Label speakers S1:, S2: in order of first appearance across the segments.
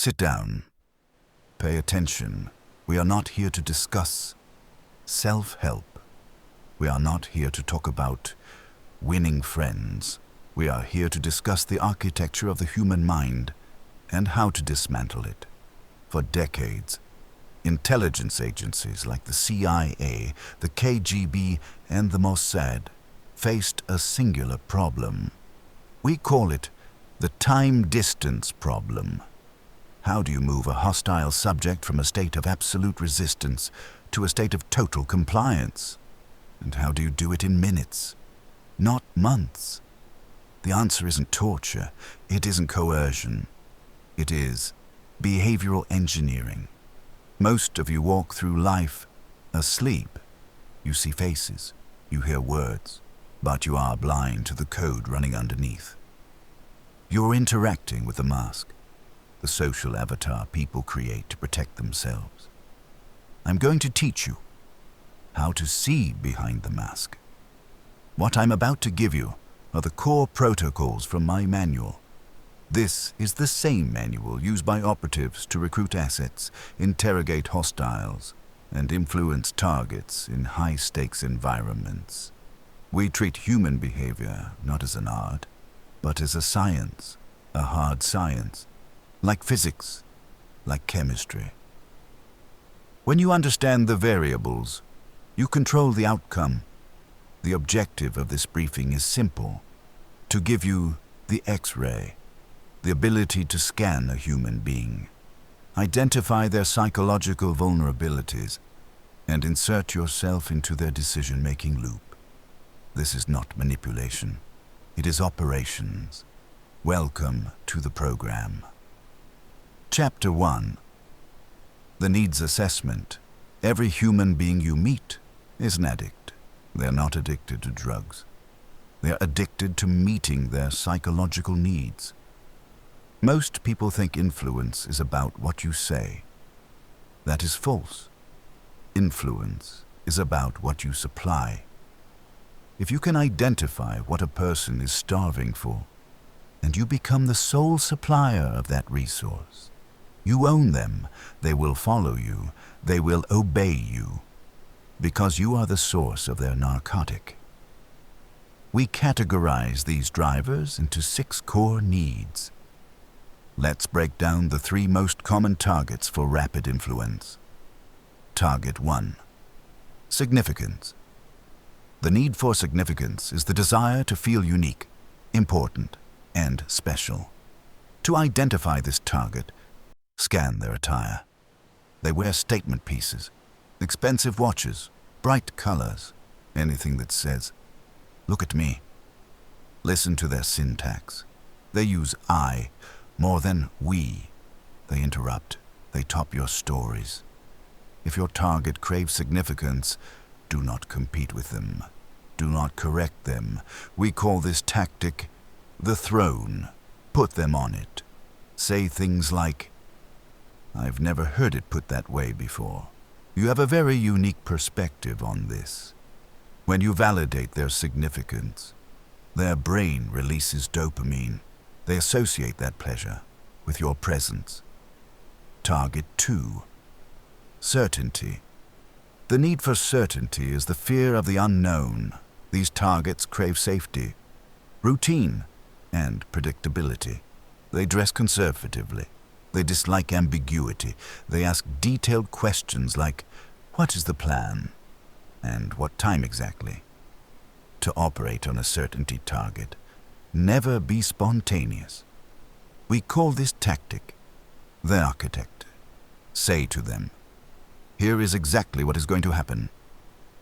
S1: Sit down. Pay attention. We are not here to discuss self-help. We are not here to talk about winning friends. We are here to discuss the architecture of the human mind and how to dismantle it. For decades, intelligence agencies like the CIA, the KGB, and the Mossad faced a singular problem. We call it the time-distance problem. How do you move a hostile subject from a state of absolute resistance to a state of total compliance? And how do you do it in minutes, not months? The answer isn't torture, it isn't coercion. It is behavioral engineering. Most of you walk through life asleep. You see faces, you hear words, but you are blind to the code running underneath. You're interacting with the mask, the social avatar people create to protect themselves. I'm going to teach you how to see behind the mask. What I'm about to give you are the core protocols from my manual. This is the same manual used by operatives to recruit assets, interrogate hostiles, and influence targets in high-stakes environments. We treat human behavior not as an art, but as a science, a hard science, like physics, like chemistry. When you understand the variables, you control the outcome. The objective of this briefing is simple: to give you the X-ray, the ability to scan a human being, identify their psychological vulnerabilities, and insert yourself into their decision-making loop. This is not manipulation. It is operations. Welcome to the program. Chapter 1. The Needs Assessment. Every human being you meet is an addict. They are not addicted to drugs. They are addicted to meeting their psychological needs. Most people think influence is about what you say. That is false. Influence is about what you supply. If you can identify what a person is starving for, and you become the sole supplier of that resource, you own them, they will follow you, they will obey you, because you are the source of their narcotic. We categorize these drivers into 6 core needs. Let's break down the 3 most common targets for rapid influence. Target 1. Significance. The need for significance is the desire to feel unique, important, and special. To identify this target, scan their attire. They wear statement pieces, expensive watches, bright colors, anything that says, "Look at me." Listen to their syntax. They use I more than we. They interrupt. They top your stories. If your target craves significance, do not compete with them. Do not correct them. We call this tactic the throne. Put them on it. Say things like, "I've never heard it put that way before. You have a very unique perspective on this." When you validate their significance, their brain releases dopamine. They associate that pleasure with your presence. Target 2. Certainty. The need for certainty is the fear of the unknown. These targets crave safety, routine, and predictability. They dress conservatively. They dislike ambiguity. They ask detailed questions like, "What is the plan?" and "What time exactly?" To operate on a certainty target, never be spontaneous. We call this tactic the architect. Say to them, "Here is exactly what is going to happen.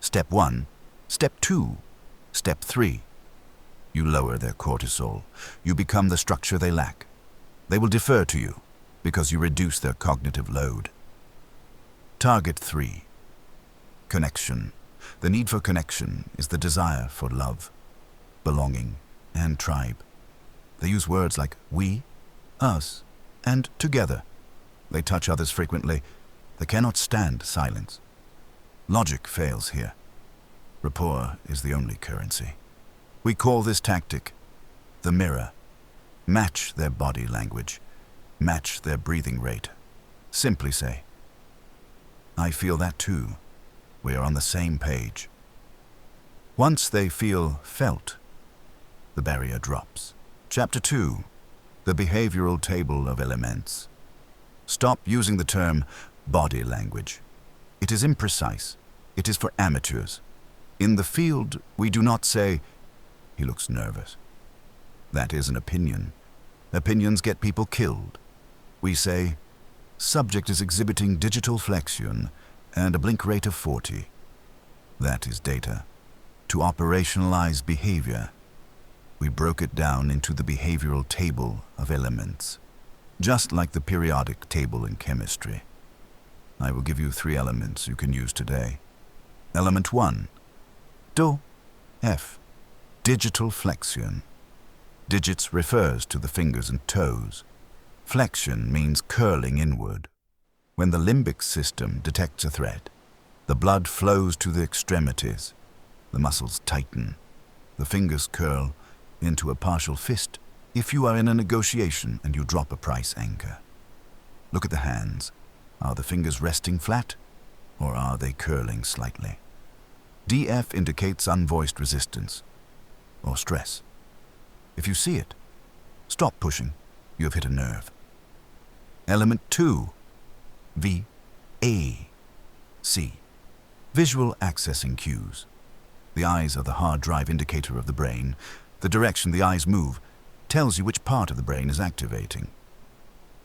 S1: Step 1, Step 2, Step 3. You lower their cortisol. You become the structure they lack. They will defer to you because you reduce their cognitive load. Target 3. Connection. The need for connection is the desire for love, belonging, and tribe. They use words like we, us, and together. They touch others frequently. They cannot stand silence. Logic fails here. Rapport is the only currency. We call this tactic the mirror. Match their body language. Match their breathing rate. Simply say, I feel that too. We are on the same page. Once they feel felt, the barrier drops. Chapter 2. The behavioral table of elements. Stop using the term body language. It is imprecise. It is for amateurs. In the field, we do not say, he looks nervous. That is an opinion. Opinions get people killed. We say, subject is exhibiting digital flexion and a blink rate of 40. That is data. To operationalize behavior, we broke it down into the behavioral table of elements, just like the periodic table in chemistry. I will give you 3 elements you can use today. Element 1, Do, F, digital flexion. Digits refers to the fingers and toes. Flexion means curling inward. When the limbic system detects a threat, the blood flows to the extremities. The muscles tighten. The fingers curl into a partial fist if you are in a negotiation and you drop a price anchor. Look at the hands. Are the fingers resting flat, or are they curling slightly? DF indicates unvoiced resistance or stress. If you see it, stop pushing. You have hit a nerve. Element 2, V, A, C. Visual accessing cues. The eyes are the hard drive indicator of the brain. The direction the eyes move tells you which part of the brain is activating.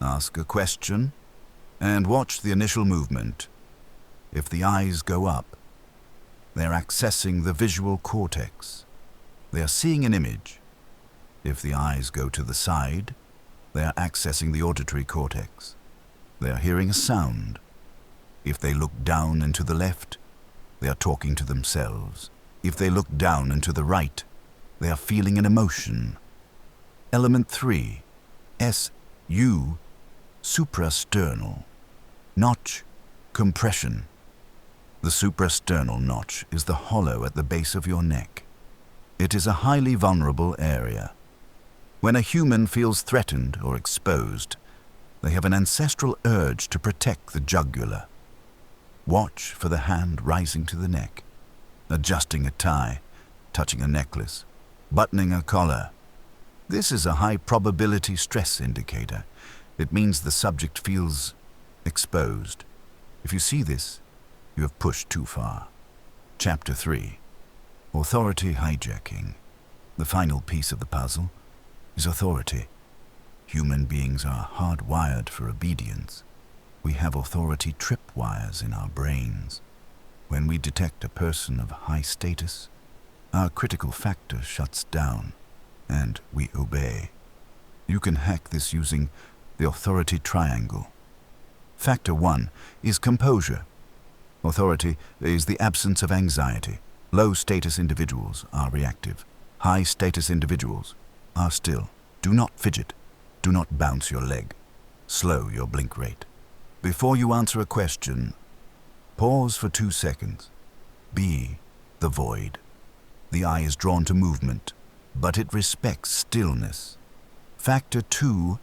S1: Ask a question and watch the initial movement. If the eyes go up, they are accessing the visual cortex. They are seeing an image. If the eyes go to the side, they are accessing the auditory cortex. They are hearing a sound. If they look down and to the left, they are talking to themselves. If they look down and to the right, they are feeling an emotion. Element 3, S-U, suprasternal. Notch, compression. The suprasternal notch is the hollow at the base of your neck. It is a highly vulnerable area. When a human feels threatened or exposed, they have an ancestral urge to protect the jugular. Watch for the hand rising to the neck, adjusting a tie, touching a necklace, buttoning a collar. This is a high probability stress indicator. It means the subject feels exposed. If you see this, you have pushed too far. Chapter 3. Authority hijacking. The final piece of the puzzle is authority. Human beings are hardwired for obedience. We have authority tripwires in our brains. When we detect a person of high status, our critical factor shuts down and we obey. You can hack this using the authority triangle. Factor 1 is composure. Authority is the absence of anxiety. Low-status individuals are reactive. High-status individuals are still. Do not fidget. Do not bounce your leg. Slow your blink rate. Before you answer a question, pause for 2 seconds. Be the void. The eye is drawn to movement, but it respects stillness. Factor 2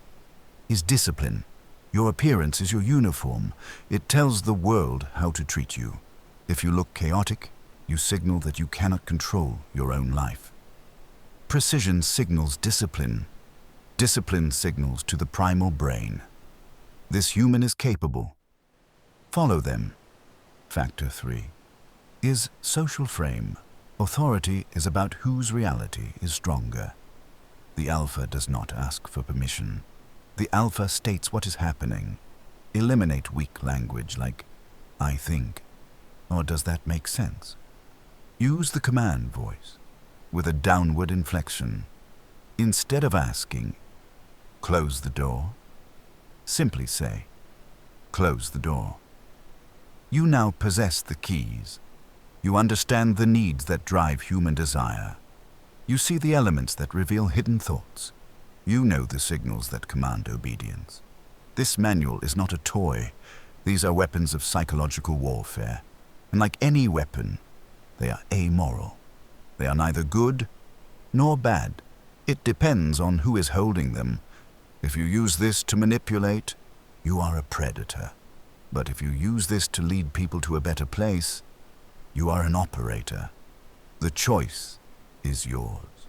S1: is discipline. Your appearance is your uniform. It tells the world how to treat you. If you look chaotic, you signal that you cannot control your own life. Precision signals discipline. Discipline signals to the primal brain. This human is capable. Follow them. Factor 3 is social frame. Authority is about whose reality is stronger. The alpha does not ask for permission. The alpha states what is happening. Eliminate weak language like, I think, or does that make sense? Use the command voice with a downward inflection. Instead of asking, close the door, simply say, close the door. You now possess the keys. You understand the needs that drive human desire. You see the elements that reveal hidden thoughts. You know the signals that command obedience. This manual is not a toy. These are weapons of psychological warfare. And like any weapon, they are amoral. They are neither good nor bad. It depends on who is holding them. If you use this to manipulate, you are a predator. But if you use this to lead people to a better place, you are an operator. The choice is yours.